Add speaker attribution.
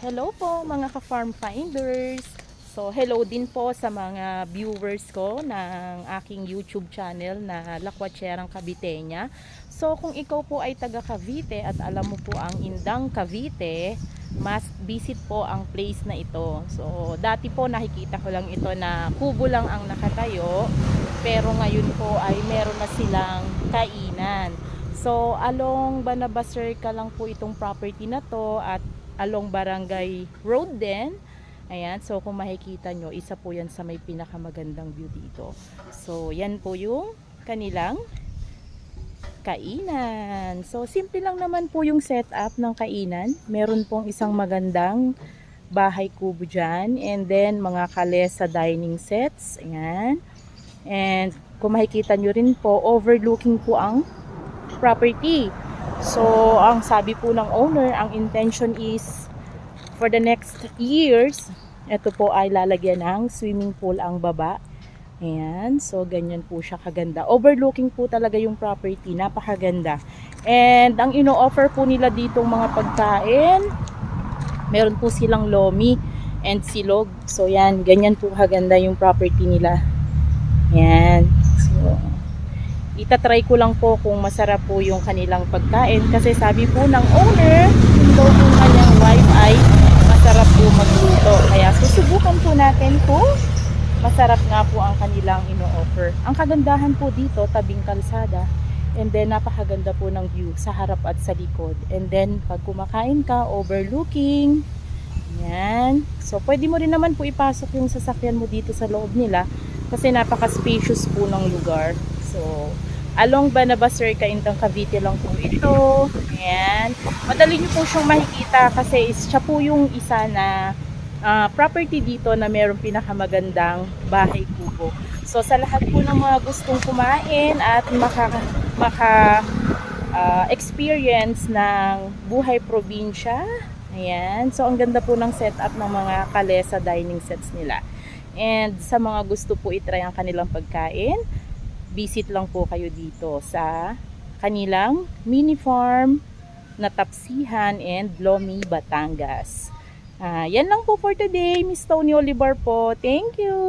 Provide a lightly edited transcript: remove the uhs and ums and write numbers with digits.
Speaker 1: Hello po mga ka-farm finders. So hello din po sa mga viewers ko ng aking YouTube channel na Lakwatserang Caviteña. So kung ikaw po ay taga Cavite at alam mo po ang Indang Cavite, must visit po ang place na ito. So dati po nakikita ko lang ito na kubo lang ang nakatayo, pero ngayon po ay meron na silang kainan. So along Banabasser ka lang po itong property na to at along Barangay Road din. Ayan, so kung makikita nyo, isa po yan sa may pinakamagandang view dito. So yan po yung kanilang kainan. So simple lang naman po yung setup ng kainan. Meron pong isang magandang bahay kubo dyan. And then mga kalesa dining sets. Ayan. And kung makikita nyo rin po, overlooking po ang property. So, ang sabi po ng owner, ang intention is for the next years, ito po ay lalagyan ng swimming pool ang baba. Ayan, so ganyan po siya kaganda. Overlooking po talaga yung property, napakaganda. And ang ino-offer po nila ditong mga pagkain, meron po silang lomi and silog. So yan, ganyan po kaganda yung property nila. Ayan, so itatry ko lang po kung masarap po yung kanilang pagkain kasi sabi po ng owner, yung daw po kanyang wife ay masarap po magluto. Kaya susubukan po natin kung masarap nga po ang kanilang ino-offer. Ang kagandahan po dito, tabing kalsada. And then napakaganda po ng view sa harap at sa likod. And then pag kumakain ka, overlooking. Yan. So pwede mo rin naman po ipasok yung sasakyan mo dito sa loob nila kasi napaka-spacious po ng lugar. So, along Banabasser, Indang Cavite lang po ito. Ayan. Madali nyo po siyang makikita kasi siya po yung isa na property dito na mayroong pinakamagandang bahay kubo. So, sa lahat po ng mga gustong kumain at experience ng buhay probinsya. Ayan. So, ang ganda po ng setup ng mga kalesa dining sets nila. And sa mga gusto po itry ang kanilang pagkain, visit lang po kayo dito sa kanilang mini farm na Tapsihan and Lomi, Batangas. Yan lang po for today. Miss Tony Olivar po. Thank you!